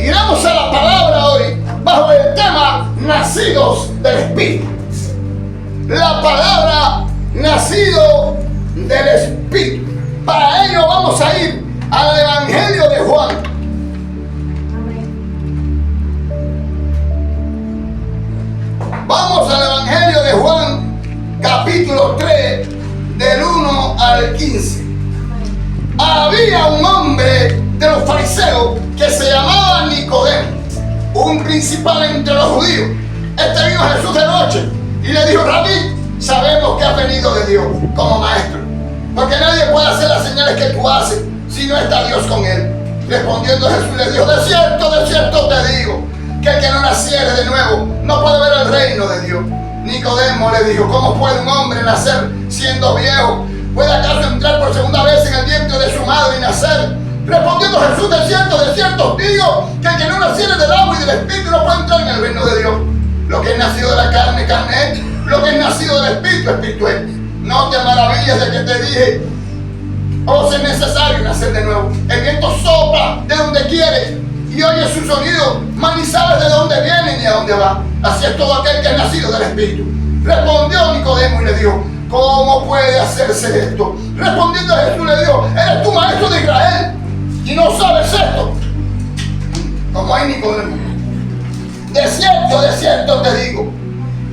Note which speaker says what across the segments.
Speaker 1: Iremos a la palabra hoy bajo el tema nacidos del Espíritu. La palabra nacido del Espíritu. Para ello vamos a ir al Evangelio de Juan. Vamos al Evangelio de Juan, capítulo 3, del 1 al 15. Había un hombre de los fariseos que se llamaba Nicodemo, un principal entre los judíos. Este vino a Jesús de noche y le dijo: Rabí, sabemos que has venido de Dios como maestro, porque nadie puede hacer las señales que tú haces si no está Dios con él. Respondiendo Jesús le dijo: de cierto te digo, que el que no naciere de nuevo no puede ver el reino de Dios. Nicodemo le dijo: ¿cómo puede un hombre nacer siendo viejo? ¿Puede acaso entrar por segunda vez en el vientre de su madre y nacer? Respondiendo Jesús: de cierto digo, que el que no naciere del agua y del Espíritu no puede entrar en el reino de Dios. Lo que es nacido de la carne, carne es; lo que es nacido del Espíritu, Espíritu es. No te maravilles de que te dije: os es necesario nacer de nuevo. El viento sopla de donde quiere y oye su sonido, mas ni sabes de dónde viene ni a dónde va. Así es todo aquel que es nacido del Espíritu. Respondió Nicodemo y le dijo: ¿cómo puede hacerse esto? Respondiendo Jesús le dijo: ¿eres tú maestro de Israel y no sabes esto? Como hay Nicodemo. De cierto te digo,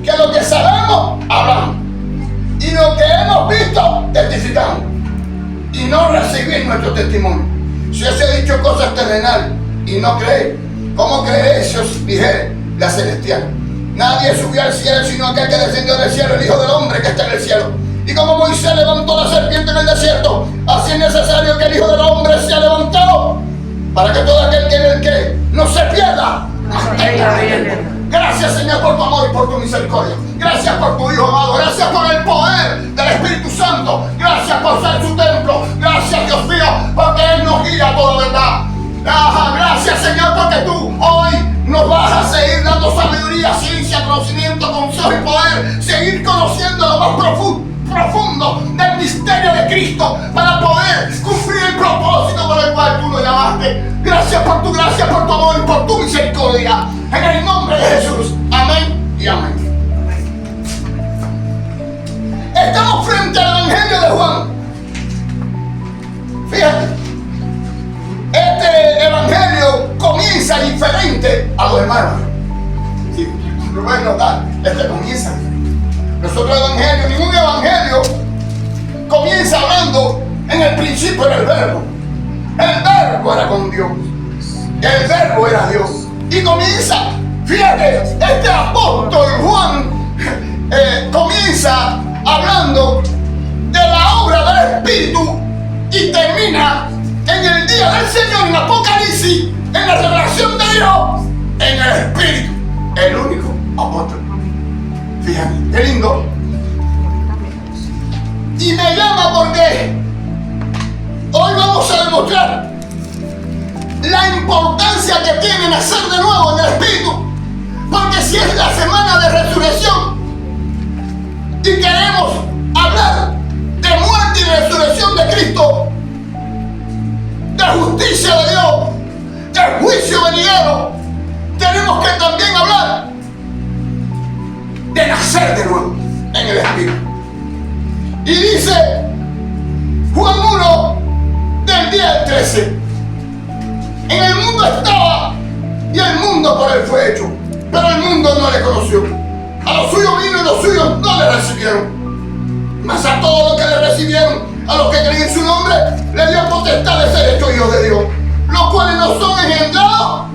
Speaker 1: que lo que sabemos hablamos, y lo que hemos visto testificamos, y no recibís nuestro testimonio. Si os he dicho cosas terrenales y no creéis, ¿cómo creéis si os dijere la celestial? Nadie subió al cielo sino aquel que descendió del cielo, el Hijo del Hombre que está en el cielo. Y como Moisés levantó la serpiente en el desierto, así es necesario que el Hijo del Hombre sea levantado, para que todo aquel que en él cree no se pierda, mas tenga vida. Gracias, Señor, por tu amor y por tu misericordia. Gracias por tu Hijo amado. Gracias por el poder del Espíritu Santo. Gracias por ser su templo. Gracias, Dios mío, porque Él nos guía a toda verdad. Gracias, Señor, porque tú hoy nos vas a seguir dando sabiduría, ciencia, conocimiento, consejo y poder. Seguir conociendo lo más profundo del misterio de Cristo, para poder cumplir el propósito por el cual tú lo llamaste. Gracias por tu gracia, por tu amor y por tu misericordia. En el nombre de Jesús. Amén y amén. Estamos frente al Evangelio de Juan. Fíjate, este Evangelio comienza diferente a los demás. Sí, lo pueden notar. Comienza. Nosotros ningún evangelio comienza hablando: en el principio era el verbo. El verbo era con Dios. El verbo era Dios. Y comienza, fíjate, este apóstol Juan comienza hablando de la obra del Espíritu y termina en el día del Señor, en Apocalipsis, en la revelación de Dios, en el Espíritu. El único apóstol. Fíjate, qué lindo. Y me llama porque hoy vamos a demostrar la importancia que tiene nacer de nuevo en el Espíritu. Porque si es la semana de resurrección y queremos hablar de muerte y resurrección de Cristo, de justicia de Dios, del juicio venidero, tenemos que también hablar de nacer de nuevo en el Espíritu. Y dice Juan 1 del día del 13: en el mundo estaba y el mundo por él fue hecho, pero el mundo no le conoció. A los suyos vino y los suyos no le recibieron. Mas a todos los que le recibieron, a los que creen en su nombre, le dio potestad de ser hechos hijos de Dios, los cuales no son engendrados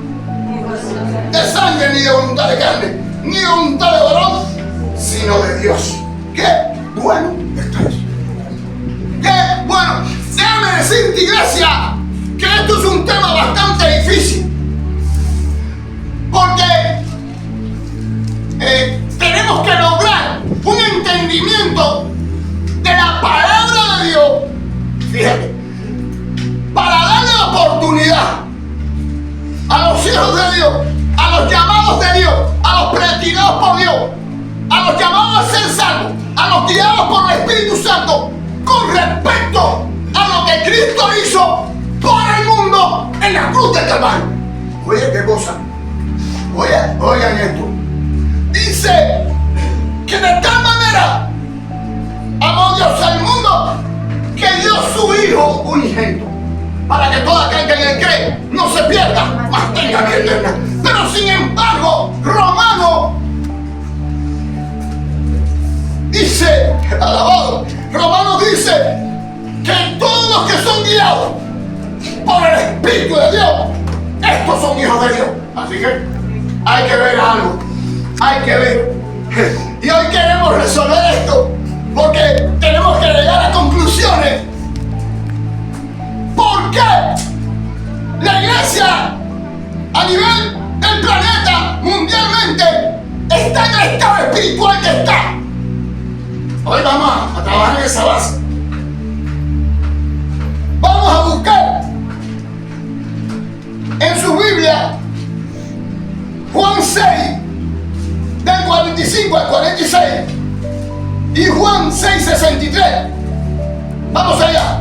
Speaker 1: de sangre ni de voluntad de carne, ni de voluntad de varón, sino de Dios. ¡Qué bueno está eso! ¡Qué bueno! Déjame decirte, iglesia, que esto es un tema bastante difícil, porque tenemos que lograr un entendimiento de la palabra de Dios, fíjate, para darle la oportunidad a los hijos de Dios, a los llamados de Dios, a los predestinados por Dios, a los llamados a ser salvos, a los guiados por el Espíritu Santo, con respecto a lo que Cristo hizo por el mundo en la cruz del Calvario. Oye, ¿qué cosa? Oigan esto. Dice que de tal manera amó Dios al mundo que dio su Hijo unigénito, para que todo aquel que en él cree no se pierda, mas tenga vida eterna. Pero sin embargo, Romano dice, alabado, Romano dice que todos los que son guiados por el Espíritu de Dios, estos son hijos de Dios. Así que hay que ver algo, hay que ver. Y hoy queremos resolver esto, porque tenemos que llegar a conclusiones. ¿Por qué la iglesia a nivel del planeta, mundialmente, está en el estado espiritual que está? Hoy vamos a trabajar en esa base. Vamos a buscar en su Biblia Juan 6, del 45 al 46, y Juan 6, 63. Vamos allá.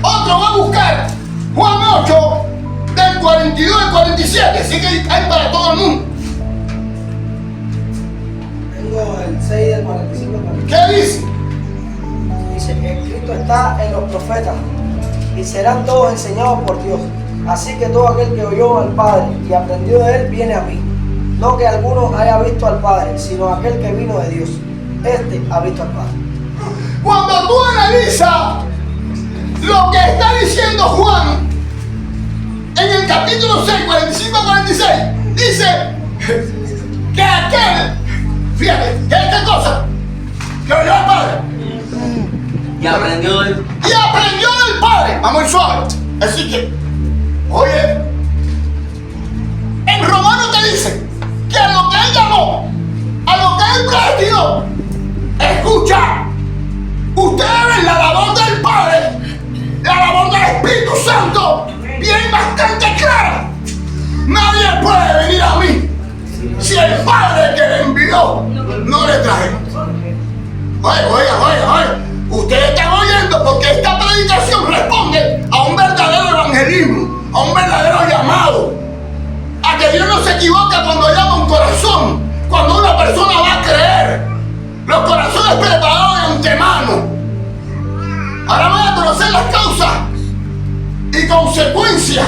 Speaker 1: Otro va a buscar Juan 8, del 42 al 47. Así que hay para todo el mundo.
Speaker 2: Tengo el 6 del 45 al 47.
Speaker 1: ¿Qué dice?
Speaker 2: Dice, escrito está en los profetas, y serán todos enseñados por Dios. Así que todo aquel que oyó al Padre y aprendió de él viene a mí. No que alguno haya visto al Padre, sino aquel que vino de Dios. Este ha visto al Padre.
Speaker 1: Cuando tú analizas lo que está diciendo Juan en el capítulo 6, 45 a 46, dice que aquel, fíjate, ¿qué cosa? Que oyó al Padre.
Speaker 3: Y aprendió del
Speaker 1: Padre. Vamos a ir suave. Así que, oye, en Romano te dice que a lo que él llamó, a lo que él predestinó, escucha, ustedes ven la labor del Padre, la labor del Espíritu Santo, bien bastante clara. Nadie puede venir a mí si el Padre que le envió no le traje. Oiga. Ustedes están oyendo, porque esta predicación responde a un verdadero evangelismo, a un verdadero llamado, a que Dios no se equivoca cuando llama un corazón, cuando una persona va a creer. Los corazones preparados de antemano. Ahora van a conocer las causas y consecuencias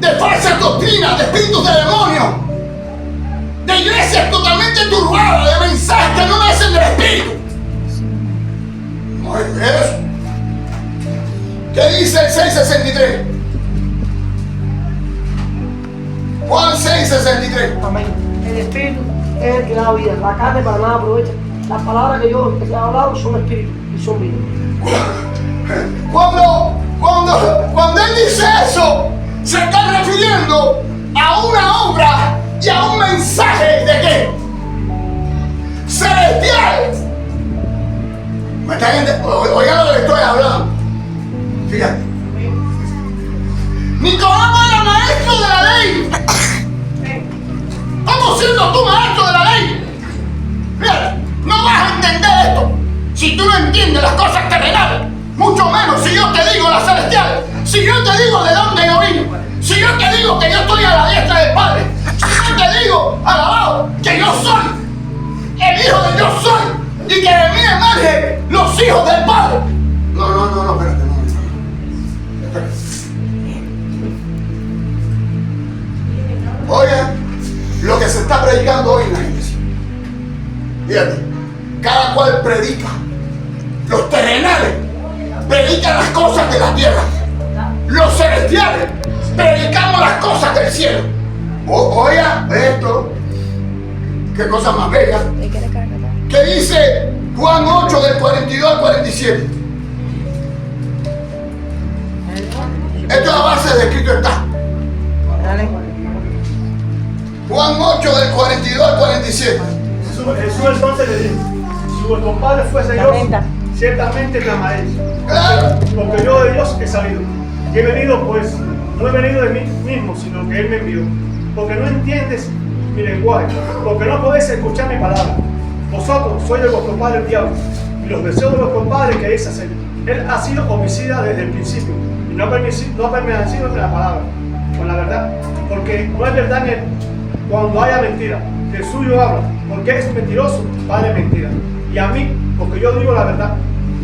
Speaker 1: de falsas doctrinas, de espíritus de demonios, de iglesias totalmente turbadas, de mensajes que no nacen del Espíritu. No es eso. ¿Qué dice el 6:63? Juan 6:63.
Speaker 4: Amén. El Espíritu es el que da vida. La carne para nada aprovecha. Las palabras que yo he hablado son espíritu y son vida.
Speaker 1: Cuando él dice eso, se está refiriendo a una obra y a un mensaje de qué? Celestial. ¿Me está entendiendo? Oigan lo que estoy hablando. Fíjate. Nicolás era maestro de la ley. ¿Cómo siendo tú maestro de la ley? Fíjate, no vas a entender esto si tú no entiendes las cosas terrenales. Mucho menos si yo te digo las celestiales. Si yo te digo de dónde yo vine. Si yo te digo que yo estoy a la diestra del Padre. Si yo te digo, alabado, que yo soy el Hijo de Dios soy. Y que de mí emergen los hijos del Padre. No, espérate, no. Espérate. Oye, lo que se está predicando hoy en la iglesia. Fíjate, cada cual predica. Los terrenales predican las cosas de la tierra. Los celestiales predicamos las cosas del cielo. Oiga esto. Qué cosa más bella. ¿Qué dice Juan 8 del 42 al 47? Esto es la base de escrito está. Juan 8 del 42 al 47.
Speaker 5: Jesús entonces le dijo: si vuestro Padre fuese Dios, ciertamente me amaréis.
Speaker 1: Claro.
Speaker 5: Porque yo de Dios he salido. Y he venido, pues, no he venido de mí mismo, sino que Él me envió. Porque no entiendes mi lenguaje, porque no podéis escuchar mi palabra. Vosotros sois de vuestro padre el diablo, y los deseos de vuestro padre queréis hacer. Él ha sido homicida desde el principio, y no ha permanecido en la palabra, porque no hay verdad en él. Cuando haya mentira, del suyo habla, porque es mentiroso, padre de mentira. Y a mí, porque yo digo la verdad,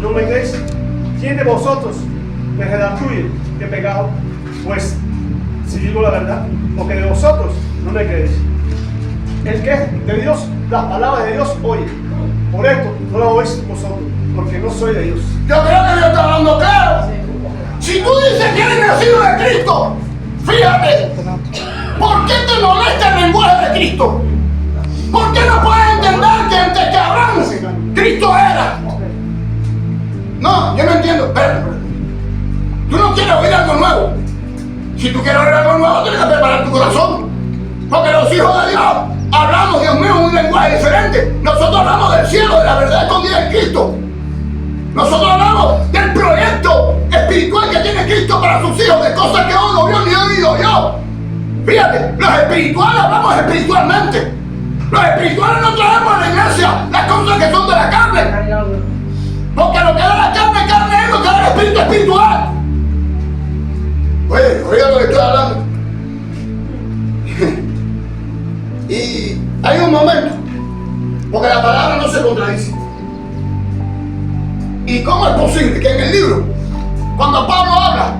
Speaker 5: no me creéis. ¿Quién de vosotros me redarguye de pecado? Pues, si digo la verdad, porque de vosotros no me creéis. El que es de Dios, las palabras de Dios oye. Por esto no las oís vosotros, porque no soy de Dios.
Speaker 1: Yo creo que Dios está hablando claro. Si tú dices que eres nacido de Cristo, fíjate, ¿por qué te molesta el lenguaje de Cristo? ¿Por qué no puedes entender que antes que Abraham, Cristo era? No, yo no entiendo. Espérate. Tú no quieres oír algo nuevo. Si tú quieres oír algo nuevo, tienes que preparar tu corazón. Porque los hijos de Dios hablamos, Dios mío, un lenguaje diferente. Nosotros hablamos del cielo, de la verdad escondida en Cristo. Nosotros hablamos del proyecto espiritual que tiene Cristo para sus hijos, de cosas que hoy no vio ni he oído yo. Fíjate, los espirituales hablamos espiritualmente. Los espirituales no traemos a la iglesia las cosas que son de la carne. Porque lo que da la carne es lo que da el espíritu espiritual. Oiga lo que estoy hablando. Y hay un momento, porque la palabra no se contradice. ¿Y cómo es posible que en el libro, cuando Pablo habla,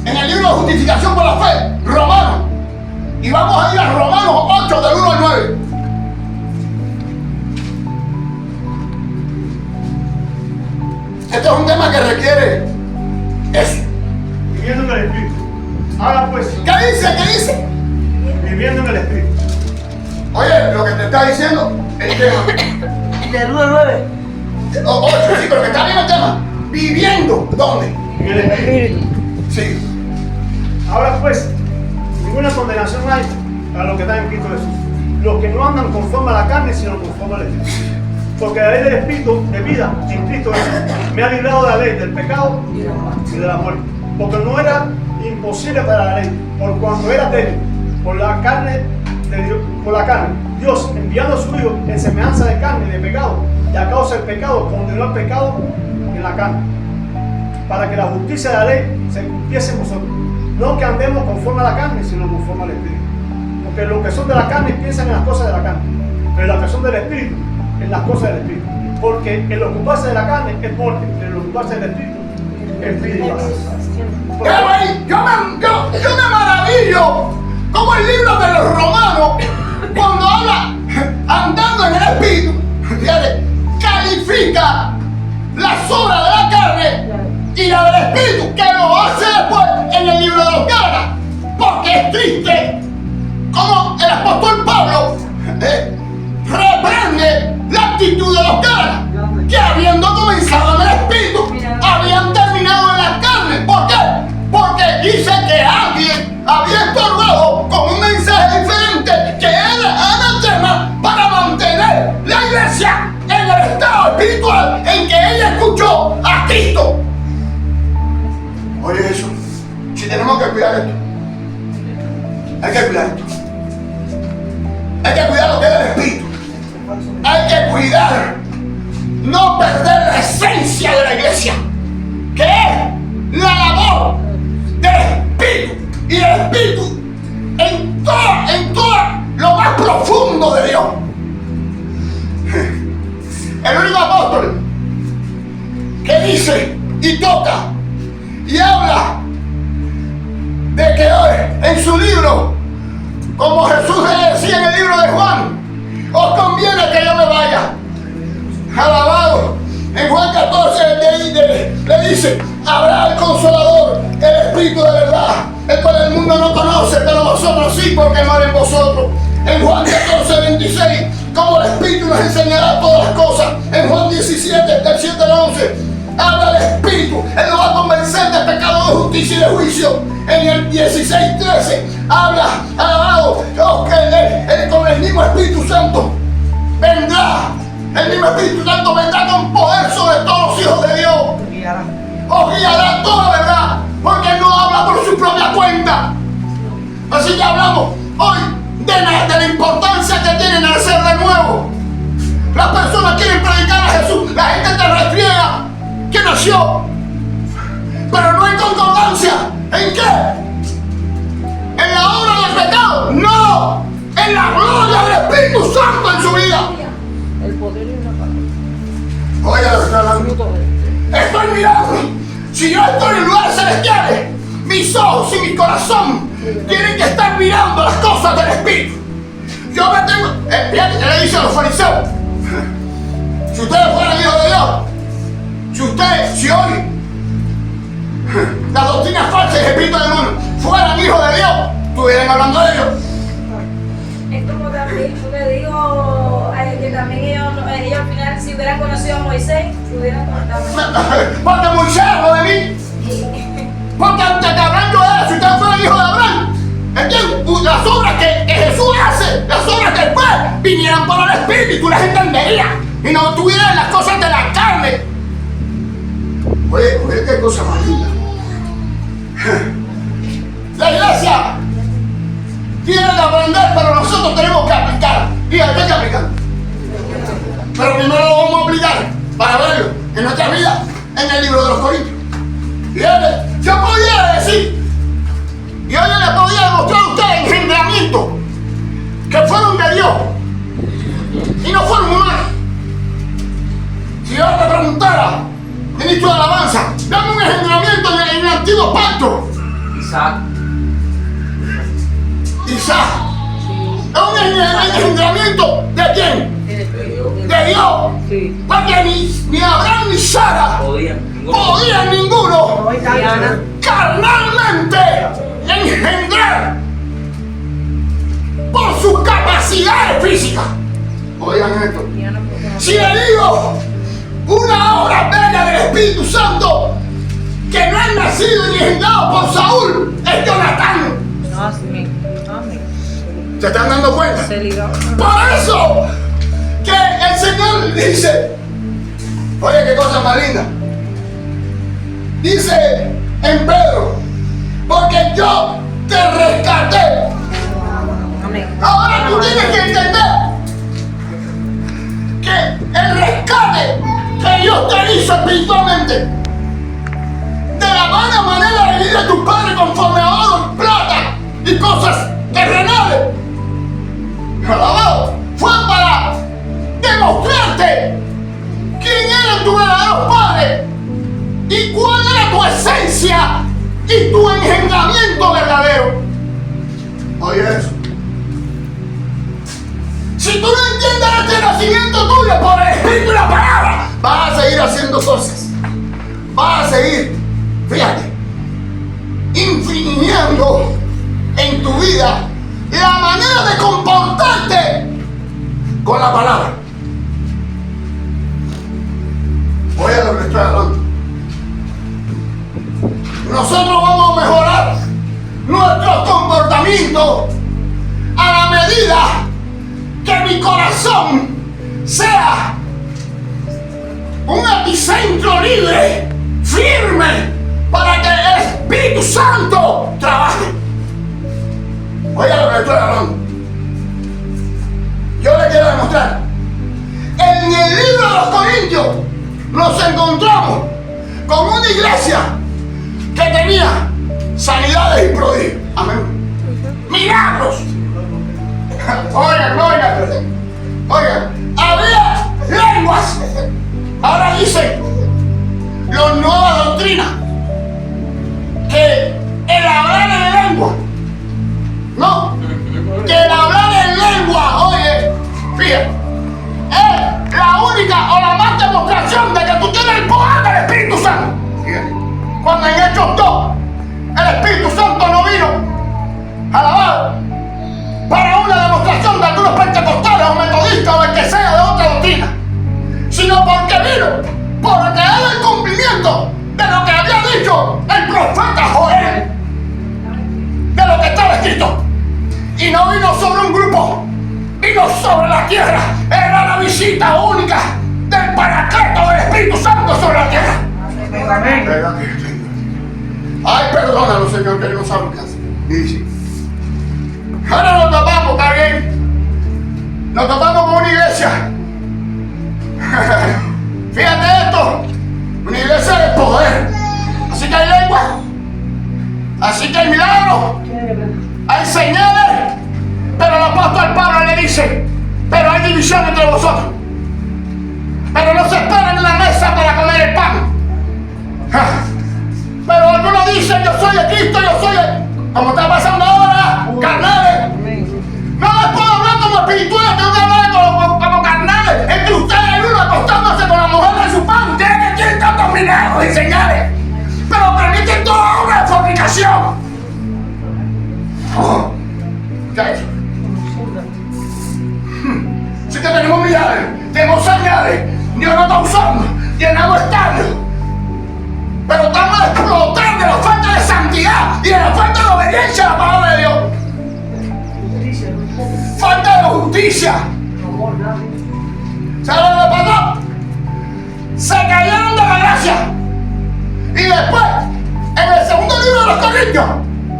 Speaker 1: en el libro de justificación por la fe, Romanos, y vamos a ir a Romanos 8 del 1 al 9. Este es un tema que requiere eso.
Speaker 5: Viviendo en el Espíritu. Ahora pues,
Speaker 1: ¿Qué dice? ¿Qué dice?
Speaker 5: viviendo en el Espíritu.
Speaker 1: Oye, lo que te está diciendo, el tema.
Speaker 4: Del 1 al 9.
Speaker 1: 8, sí, pero que está bien el tema. Viviendo, ¿dónde?
Speaker 5: En el Espíritu.
Speaker 1: Sí.
Speaker 5: Ahora pues, ninguna condenación hay para los que están en Cristo Jesús. Los que no andan conforme a la carne, sino conforme al Espíritu. Porque la ley del Espíritu de vida en Cristo Jesús me ha librado de la ley del pecado y de la muerte. Porque no era imposible para la ley, por cuanto era débil, por la carne de Dios, por la carne. Dios, enviando a su Hijo en semejanza de carne y de pecado, y a causa del pecado, condenó el pecado en la carne, para que la justicia de la ley se cumpliese en vosotros. No que andemos conforme a la carne, sino conforme al Espíritu. Porque los que son de la carne piensan en las cosas de la carne, pero los que son del Espíritu, en las cosas del Espíritu. Porque el ocuparse de la carne es muerte, pero el ocuparse del Espíritu es vida y paz.
Speaker 1: Yo me maravillo como el libro de los Romanos, cuando habla andando en el Espíritu, fíjate, califica las obras de la carne y la del Espíritu, que lo hace después en el libro de los Gálatas. Porque es triste como el apóstol Pablo reprende la actitud de los Gálatas, que habiendo comenzado en el Espíritu, habían terminado en la carne. ¿Por qué? Porque dice que alguien había estorbado con un mensaje diferente que era anatema para mantener la iglesia en el estado espiritual en que ella escuchó a Cristo. Oye, eso, si tenemos que cuidar esto, hay que cuidar esto. Hay que cuidar lo que es del Espíritu. Hay que cuidar no perder la esencia de la iglesia, que es la labor del Espíritu, y el Espíritu en todo lo más profundo de Dios. El único apóstol que dice y toca y habla de que hoy en su libro, como Jesús le decía en el libro de Juan, os conviene que yo me vaya. Alabado. En Juan 14 le dice, habrá el Consolador, el Espíritu de verdad, el cual el mundo no conoce, pero vosotros sí, porque mora en vosotros. En Juan 14, 26, como el Espíritu nos enseñará todas las cosas. En Juan 17, del 7 al 11, habla del Espíritu, Él nos va a convencer de pecado, de justicia y de juicio. En el 16, 13, habla, alabado, que con el mismo Espíritu Santo vendrá. El mismo Espíritu Santo vendrá con poder sobre todos los hijos de Dios. Os guiará toda verdad, porque Él no habla por su propia cuenta. Así que hablamos hoy de la importancia que tiene nacer de nuevo. Las personas quieren predicar a Jesús, la gente te refriega que nació, pero no hay concordancia. ¿En qué? En la obra del pecado. Espíritu Santo en su vida.
Speaker 4: El poder y una palabra.
Speaker 1: Oiga, lo que estoy hablando. Estoy mirando. Si yo estoy en lugares celestiales, mis ojos y mi corazón tienen que estar mirando las cosas del Espíritu. Yo me tengo. Fíjate que le dice a los fariseos: si ustedes fueran hijos de Dios, si hoy las doctrinas falsas y el espíritu del mundo fueran hijos de Dios, estuvieran hablando de ellos.
Speaker 6: Es como también, yo te digo que también ellos al final, si hubieran conocido a Moisés, se hubieran contado.
Speaker 1: Porque Moisés habló de mí. Porque antes de Abraham yo era, si ustedes fueran hijos de Abraham, ¿entiendes? Las obras que Jesús hace, las obras que después vinieran por el Espíritu, las entenderían y no tuvieran las cosas de la carne. Oye, qué cosa más linda. La iglesia tiene que aprender, pero nosotros tenemos que aplicar. Y hay que aplicar. Pero primero lo vamos a aplicar para verlo en nuestra vida, en el libro de los Corintios. Fíjate, yo podía decir, y hoy les podía demostrar a ustedes engendramientos que fueron de Dios y no fueron humanos. Si yo te preguntara, ministro de alabanza, dame un engendramiento en el antiguo pacto.
Speaker 3: Isaac.
Speaker 1: Isaac. ¿Es un engendramiento de quién? De Dios.
Speaker 4: Sí.
Speaker 1: Porque ni Abraham ni Sara podían ninguno carnalmente engendrar por sus capacidades físicas. Oigan esto. Si le digo una obra bella del Espíritu Santo que no ha nacido ni engendrado por Saúl, es Jonatán. ¿Se están dando cuenta? Por eso que el Señor dice, oye, qué cosa más linda. Dice en Pedro, porque yo te rescaté. Ahora tú tienes que entender que el rescate que Dios te hizo espiritualmente, de la mala manera de vivir de tu padre conforme a oro, plata y cosas terrenales, alabado, fue para demostrarte quién era tu verdadero padre y cuál era tu esencia y tu engendramiento verdadero. Oye eso. Si tú no entiendes este nacimiento tuyo por el Espíritu y la palabra, vas a seguir haciendo cosas. Vas a seguir, fíjate, infringiendo en tu vida la manera de comportarte con la palabra. Oye lo que estoy hablando. Nosotros vamos a mejorar nuestros comportamientos a la medida que mi corazón sea un epicentro libre, firme, para que el Espíritu Santo trabaje. Oiga lo que estoy hablando. Yo le quiero demostrar. En el libro de los Corintios nos encontramos con una iglesia que tenía sanidades y prodigios. Amén. Milagros. Oigan, había lenguas. Ahora dicen los nuevas doctrinas que el hablar en lengua, no, que el hablar en lengua, oye, fíjate, es la única o la más demostración de que tú tienes el poder del Espíritu Santo. Fíjate, cuando en Hechos 2 el Espíritu Santo no vino, alabado, para una demostración de algunos pentecostales o metodistas o el que sea de otra doctrina, sino porque vino porque era el cumplimiento de lo que había dicho el profeta Joel, de lo que estaba escrito. Y no vino sobre un grupo, vino sobre la tierra. Era la visita única del Paracleto del Espíritu Santo sobre la tierra. Ay, perdónalo, Señor, que no sabe lo que hace. Dice. Ahora nos topamos, ¿está bien? Nos topamos con una iglesia. Fíjate esto, una iglesia de poder. Así que hay lengua, así que hay milagros, hay señales. Pero el apóstol Pablo le dice, división entre vosotros. Pero no se esperan en la mesa para comer el pan. Pero algunos dicen, yo soy de Cristo, yo soy de... Como está pasando ahora, carnales. No les puedo hablar como espirituales, tengo que hablar como carnales. Entre ustedes el uno acostándose con la mujer de su pan. Ustedes que tienen tantos milagros y señales, pero permiten toda obra de fornicación. Oh, ¿qué ha hecho? Sí que tenemos milagros, tenemos señales. Dios nos está usando, llenamos estadios. Pero estamos explotando de la falta de santidad y de la falta de obediencia a la palabra de Dios. Falta de justicia. ¿Sabes lo que pasó? Se cayeron de la gracia. Y después, en el segundo libro de los Corintios,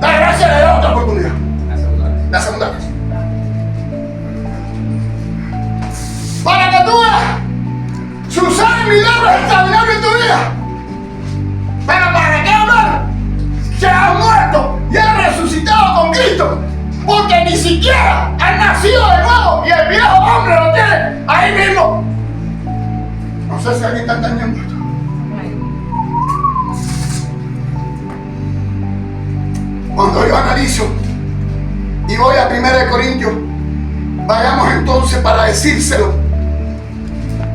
Speaker 1: la gracia le da otra oportunidad. La segunda vez. Para que tú veas, suceden milagros extraordinarios en tu vida. Pero ¿para qué hablar? Que has muerto y has resucitado con Cristo. Porque ni siquiera has nacido de nuevo y el viejo hombre lo tiene ahí mismo. No sé si aquí está entendiendo esto. Cuando yo analizo y voy a 1 Corintios, vayamos entonces para decírselo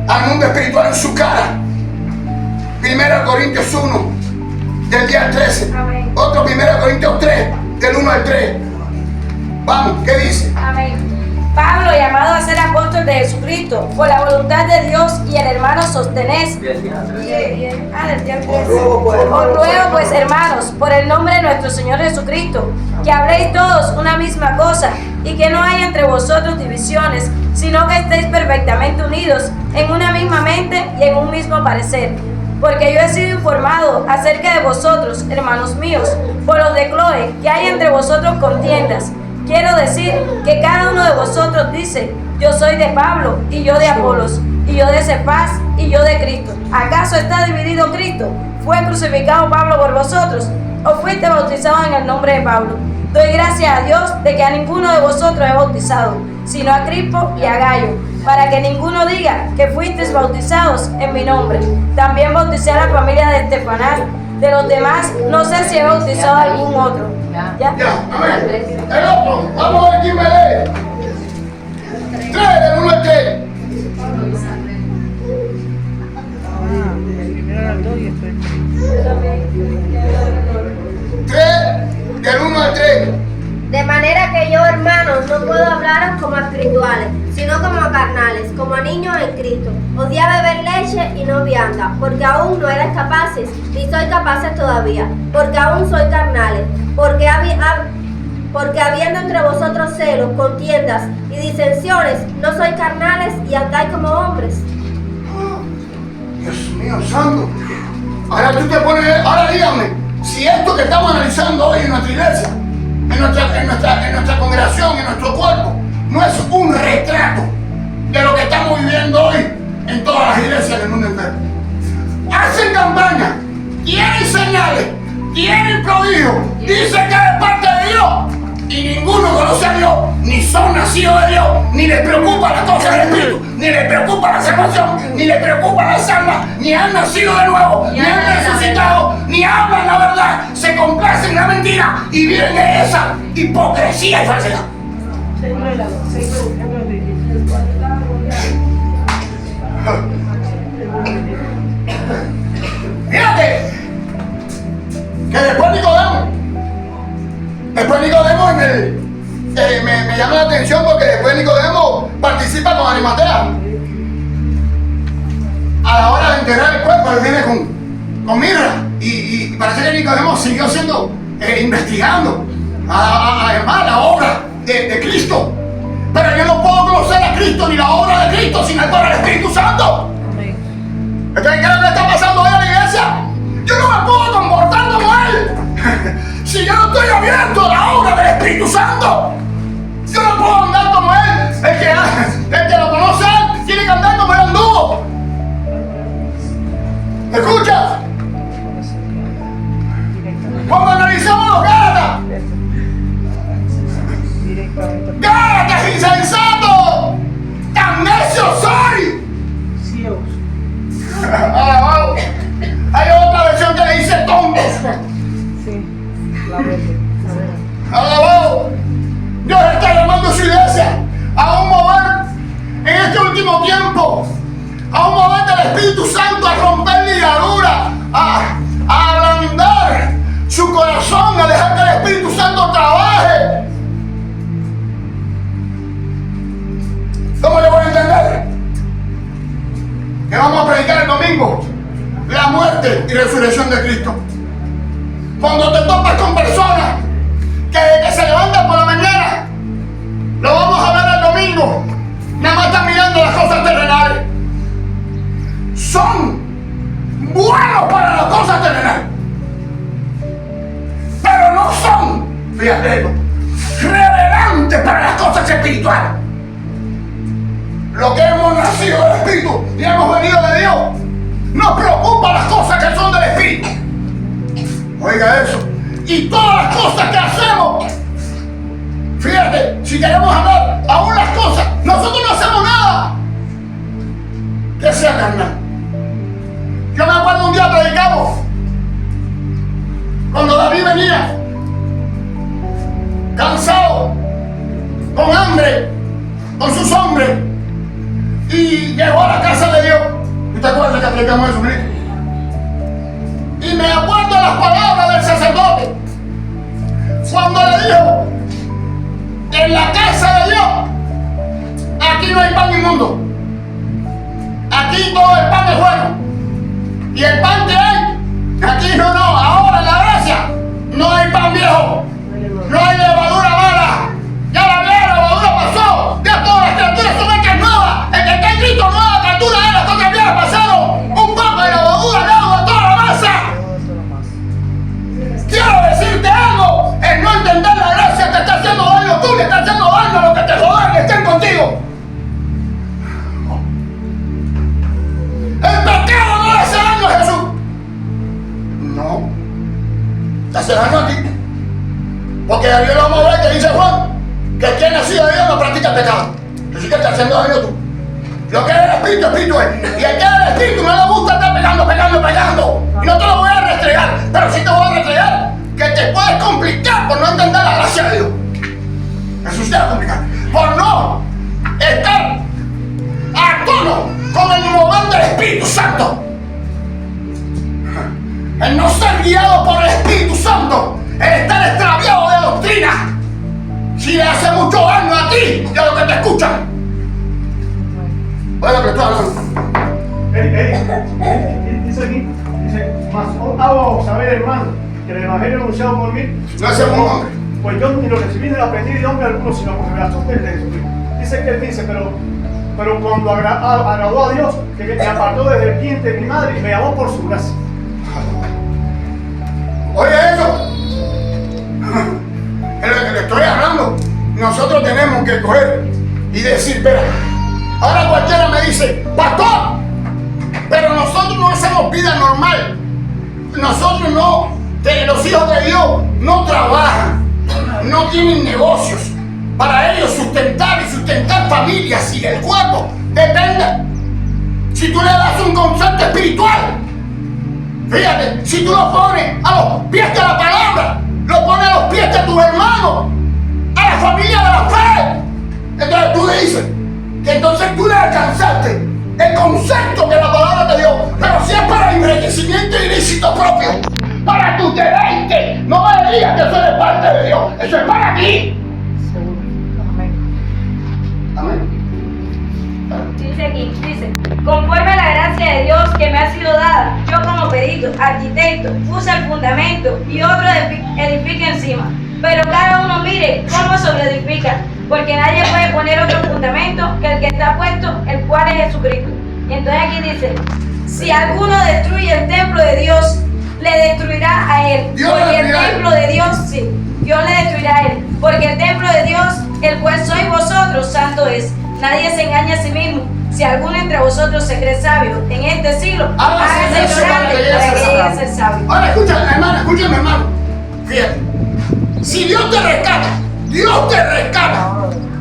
Speaker 1: al mundo espiritual en su cara. 1 Corintios 1, del día 13.
Speaker 6: Amén.
Speaker 1: Otro 1 Corintios 3, del 1 al 3. Vamos, ¿qué dice?
Speaker 6: Amén. Pablo, llamado a ser apóstol de Jesucristo, por la voluntad de Dios, y el hermano Sostenés. Del día 13. Os ruego pues, hermanos, por el nombre de nuestro Señor Jesucristo, que habléis todos una misma cosa, y que no haya entre vosotros divisiones, sino que estéis perfectamente unidos en una misma mente y en un mismo parecer. Porque yo he sido informado acerca de vosotros, hermanos míos, por los de Cloé, que hay entre vosotros contiendas. Quiero decir que cada uno de vosotros dice, yo soy de Pablo, y yo de Apolos, y yo de Cefas, y yo de Cristo. ¿Acaso está dividido Cristo? ¿Fue crucificado Pablo por vosotros? ¿O fuiste bautizado en el nombre de Pablo? Doy gracias a Dios de que a ninguno de vosotros he bautizado, sino a Crispo y a Gallo, para que ninguno diga que fuisteis bautizados en mi nombre. También bauticé a la familia de Estefanás. De los demás, no sé si he bautizado a algún otro. ¿Ya?
Speaker 1: Amén. El otro, vamos a ver quién me lee. 3, del 1 al 3. 3, del 1 al 3.
Speaker 7: De manera que yo, hermanos, no puedo hablaros como a espirituales, sino como a carnales, como a niños en Cristo. Os di a beber leche y no vianda, porque aún no erais capaces, ni sois capaces todavía, porque aún sois carnales, porque habiendo entre vosotros celos, contiendas y disensiones, no sois carnales y andáis como hombres.
Speaker 1: Dios mío, santo. Ahora tú te pones, ahora dígame, si esto que estamos analizando hoy en nuestra iglesia, en nuestra congregación, en nuestro cuerpo, no es un retrato de lo que estamos viviendo hoy en todas las iglesias del mundo entero. Hacen campaña, tienen señales, tienen prodigios, dicen que es de parte de Dios, y ninguno conoce a Dios, ni son nacidos de Dios, ni les preocupa las cosas del Espíritu, ni les preocupa la salvación, ni les preocupa las almas, ni han nacido de nuevo, ni han resucitado, ni hablan la verdad, se complacen en la mentira y viven de esa hipocresía y falsedad. Fíjate que después Nicodemo me llama la atención, porque después Nicodemo participa con Arimatea. A la hora de enterrar el cuerpo, él viene con mirra, y parece que Nicodemo siguió siendo investigando además la obra de Cristo. Pero yo no puedo conocer a Cristo ni la obra de Cristo sin el poder del Espíritu Santo. Entonces, ¿qué es lo que está pasando hoy en la iglesia? Yo no me puedo comportar como Él si yo no estoy abierto a la obra del Espíritu Santo. Yo no puedo andar como Él. El que lo conoce a Él tiene que andar como Él anduvo. ¿Me escuchas? Cuando analizamos los Gálatas insensatos, tan necios resurrección de Cristo. Cuando te topas con personas que se levantan por la mañana, lo vamos a ver el domingo, nada más están mirando las cosas terrenales. Son buenos para las cosas terrenales, pero no son, fíjate, relevantes para las cosas espirituales. Lo que hemos nacido del Espíritu y hemos venido de Dios, nos preocupa las cosas que son del Espíritu. Oiga eso. Y todas las cosas que hacemos, fíjate, si queremos hablar aún las cosas, nosotros no hacemos nada que sea carnal. Yo me acuerdo un día predicamos cuando David venía cansado, con hambre, con sus hombres, y llegó a la casa de Dios. ¿Y te acuerdas que predicamos eso, Cristo? Y me acuerdo las palabras del sacerdote cuando le dijo: en la casa de Dios aquí no hay pan inmundo, aquí todo el pan es bueno, y el pan que hay aquí no, ahora en la gracia no hay pan viejo, no hay levadura mala, ya la vieja levadura pasó, ya todas las criaturas son hechas nuevas, el que está en Cristo nueva criatura es, las cosas viejas pasaron, un poco de levadura leuda toda la masa. Quiero decirte algo, el no entender la gracia te está haciendo daño, tú le estás haciendo daño a los que te rodean y estén contigo. El pecado no le hace daño a Jesús. No, te hace daño a ti. Porque a Dios lo vamos a ver que dice Juan, que el que ha nacido de Dios no practica pecado. Así que te está haciendo daño tú. Lo que es el espíritu, espíritu es. Y el que es el espíritu no le gusta estar pegando. Y no te lo voy a restregar, pero sí te voy a restregar que te puedes complicar por no entender la gracia de Dios. Eso sí te va a complicar. Por no estar a tono con el mover del Espíritu Santo. El no ser guiado por el Espíritu Santo, el estar extraviado de doctrina, si le hace mucho daño a ti y a los que te escuchan. Oiga, que estoy hablando.
Speaker 5: Dice aquí, mas hago saber, hermano, que el evangelio anunciado por mí
Speaker 1: No es un hombre.
Speaker 5: pues yo ni lo recibí ni lo aprendí de hombre alguno, sino por revelación de Jesucristo. Dice que él dice, pero cuando agradó a Dios, que me apartó desde el vientre de mi madre y me llamó por su gracia.
Speaker 1: Oye eso, es lo que le estoy hablando. Nosotros tenemos que coger y decir: espera, ahora cualquiera me dice: pastor, pero nosotros no hacemos vida normal. Nosotros no, los hijos de Dios no trabajan, no tienen negocios para ellos sustentar y sustentar familias, y el cuerpo depende. Si tú le das un concepto espiritual, fíjate, si tú lo pones a los pies de la palabra, lo pones a los pies de tus hermanos, a la familia de la fe, entonces tú le dices que entonces tú le alcanzaste el concepto que la palabra te dio. Pero si es para enriquecimiento ilícito propio, para tu deleite, no me digas que eso es parte de Dios, eso es para ti. Amén.
Speaker 6: Dice aquí, conforme a la gracia de Dios que me ha sido dada, yo como perito, arquitecto, puse el fundamento y otro edifica encima. Pero cada uno mire cómo sobreedifica, porque nadie puede poner otro fundamento que el que está puesto, el cual es Jesucristo. Y entonces aquí dice: si alguno destruye el templo de Dios, le destruirá a él. Porque el templo de Dios, sí, Dios le destruirá a él. Porque el templo de Dios, el cual sois vosotros, santo es. Nadie se engaña a sí mismo. Si alguno entre vosotros se cree sabio en este siglo, hágase ignorante para que llegue a ser sabio.
Speaker 1: Ahora escúchame, hermano. Fíjate, si Dios te rescata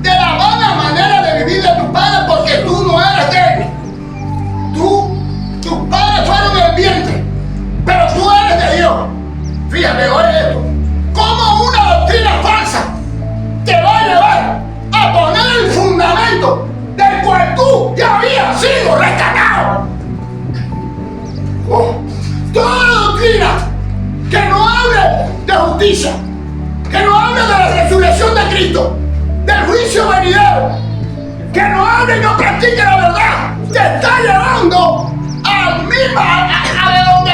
Speaker 1: de la mala manera de vivir de tus padres, porque tú no eres de él. Tus padres fueron del vientre, pero tú eres de Dios. Fíjate, oye esto. ¿Cómo una doctrina falsa te va a llevar a poner el fundamento del cual tú ya habías sido rescatado? Toda doctrina que no hable de justicia, que no hable de la resurrección de Cristo, del juicio venidero, que no hable y no practique la verdad, te está llevando a donde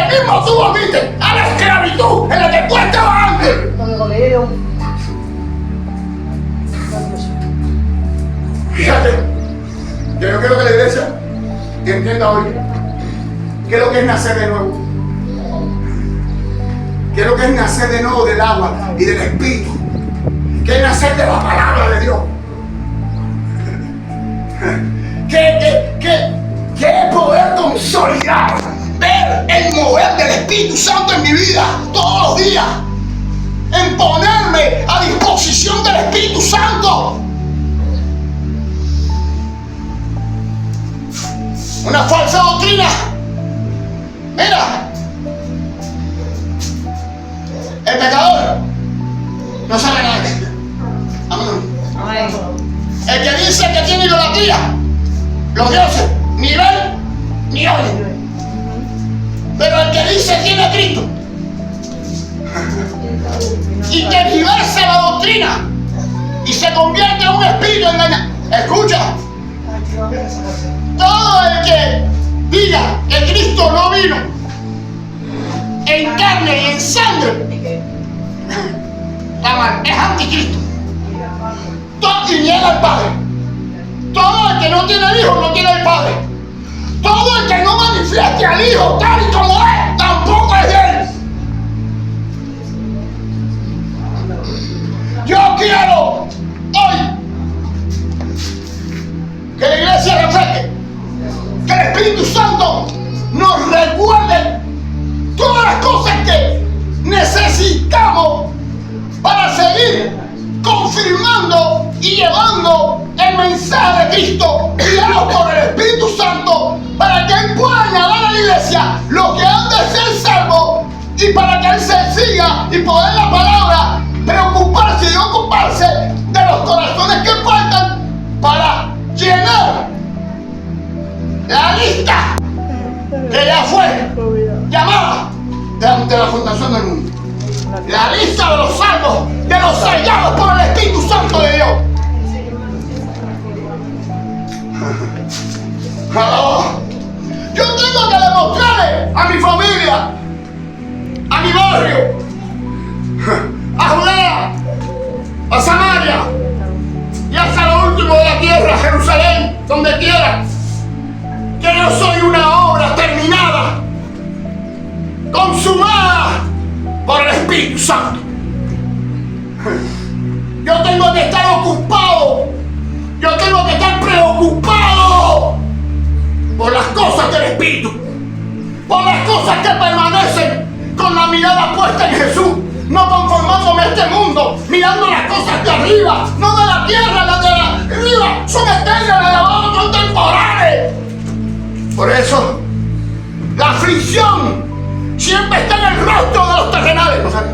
Speaker 1: mismo ¿Cómo tú volviste a la esclavitud en la que tú estabas antes? Fíjate, yo quiero que la iglesia entienda hoy qué es lo que es nacer de nuevo. ¿Qué es lo que es nacer de nuevo del agua y del Espíritu? ¿Qué es nacer de la palabra de Dios? ¿Qué es poder consolidar, ver el mover del Espíritu Santo en mi vida todos los días? En ponerme a disposición del Espíritu Santo. Una falsa doctrina. Mira, el pecador no sabe nada de esto. El que dice que tiene idolatría, los dioses, ni ven ni oyen. Pero el que dice tiene a Cristo y tergiversa la doctrina y se convierte en un espíritu engañado. Escucha, todo el que diga que Cristo no vino en carne y en sangre está mal, es anticristo. Y niega al Padre. Todo el que no tiene el Hijo no tiene el Padre. Todo el que no manifieste al Hijo tal y como es, tampoco es de Él. Yo quiero hoy que la iglesia refleje, que el Espíritu Santo nos recuerde todas las cosas que necesitamos para seguir confirmando y llevando el mensaje de Cristo guiado por el Espíritu Santo, para que Él pueda añadir a la iglesia lo que han de ser salvos, y para que Él se siga y poder la palabra preocuparse y ocuparse de los corazones que faltan para llenar la lista que ya fue llamada de la fundación del mundo. La lista de los salvos, de los sellados por el Espíritu Santo de Dios. Yo tengo que demostrarle a mi familia, a mi barrio, a Judea, a Samaria y hasta lo último de la tierra, Jerusalén, donde quiera, que yo soy una obra terminada, consumada por el Espíritu Santo. Yo tengo que estar ocupado, yo tengo que estar preocupado por las cosas del Espíritu, por las cosas que permanecen con la mirada puesta en Jesús, no conformándome a este mundo, mirando las cosas de arriba, no de la tierra. Las de arriba son eternas, las de abajo son temporales. Por eso la aflicción siempre está en el rostro de los terrenales. ¿No sabes?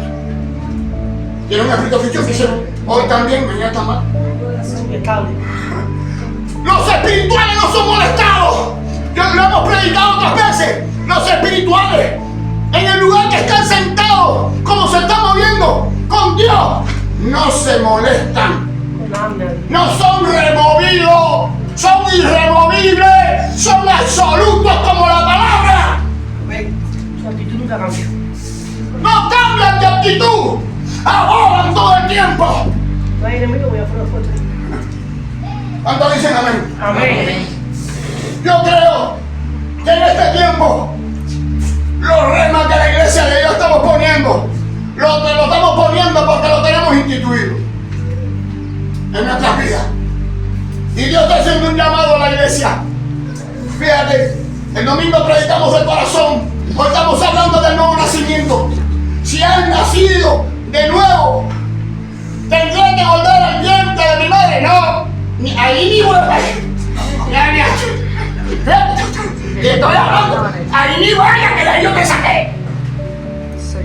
Speaker 1: Tiene una aflicción que dice hoy también, mañana está mal. Los espirituales no son molestados. Ya lo hemos predicado otras veces. Los espirituales, en el lugar que están sentados, como se están moviendo con Dios, no se molestan. No son removidos, son irremovibles, son absolutos como la palabra.
Speaker 4: Su actitud nunca cambia.
Speaker 1: No cambian de actitud, abogan todo el tiempo.
Speaker 4: No hay enemigo, voy a fuera fuerte.
Speaker 1: ¿Cuántos dicen amén?
Speaker 4: Amén.
Speaker 1: Yo creo que en este tiempo los remas que la iglesia de Dios estamos poniendo, lo estamos poniendo porque lo tenemos instituido en nuestras vidas. Y Dios está haciendo un llamado a la iglesia. Fíjate, el domingo predicamos del corazón, hoy estamos hablando del nuevo nacimiento. Si has nacido de nuevo, ¿tendré que volver al vientre de mi madre? No, ahí ni vuelvo. Te estoy hablando, ahí ni vaya, que de ahí yo te saqué.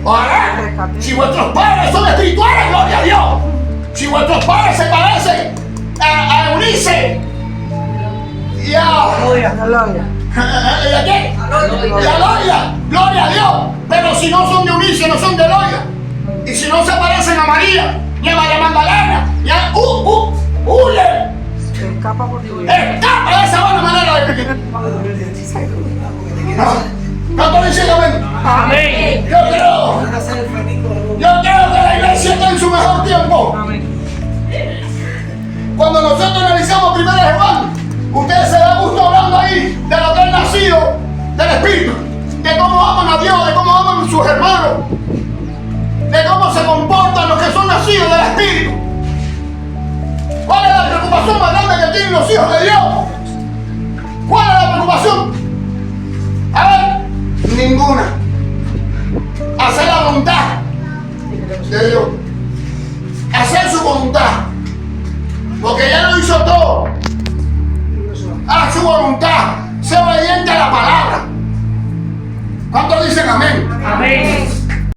Speaker 1: Ahora, si vuestros padres son espirituales, gloria a Dios. Si vuestros padres se parecen a Eunice y a quién? Y a Loia, gloria a Dios. Pero si no son de Eunice, no son de Loia. Y si no se parecen a María, ni a María Magdalena, ni a huye.
Speaker 4: Escapa por Dios.
Speaker 1: Escapa de esa buena manera de vivir. ¿No te dicen amén?
Speaker 4: Amén.
Speaker 1: Cuando nosotros analizamos 1 de Juan, ustedes se da gusto hablando ahí de lo que es nacido del Espíritu, de cómo aman a Dios, de cómo aman a sus hermanos, de cómo se comportan los que son nacidos del Espíritu. ¿Cuál es la preocupación más grande que tienen los hijos de Dios? ¿Cuál es la preocupación? A ver, ninguna. Hacer la voluntad de Dios. Hacer su voluntad. Porque ya lo hizo todo. Haz su voluntad. Sé obediente a la palabra. ¿Cuántos dicen amén?
Speaker 4: Amén.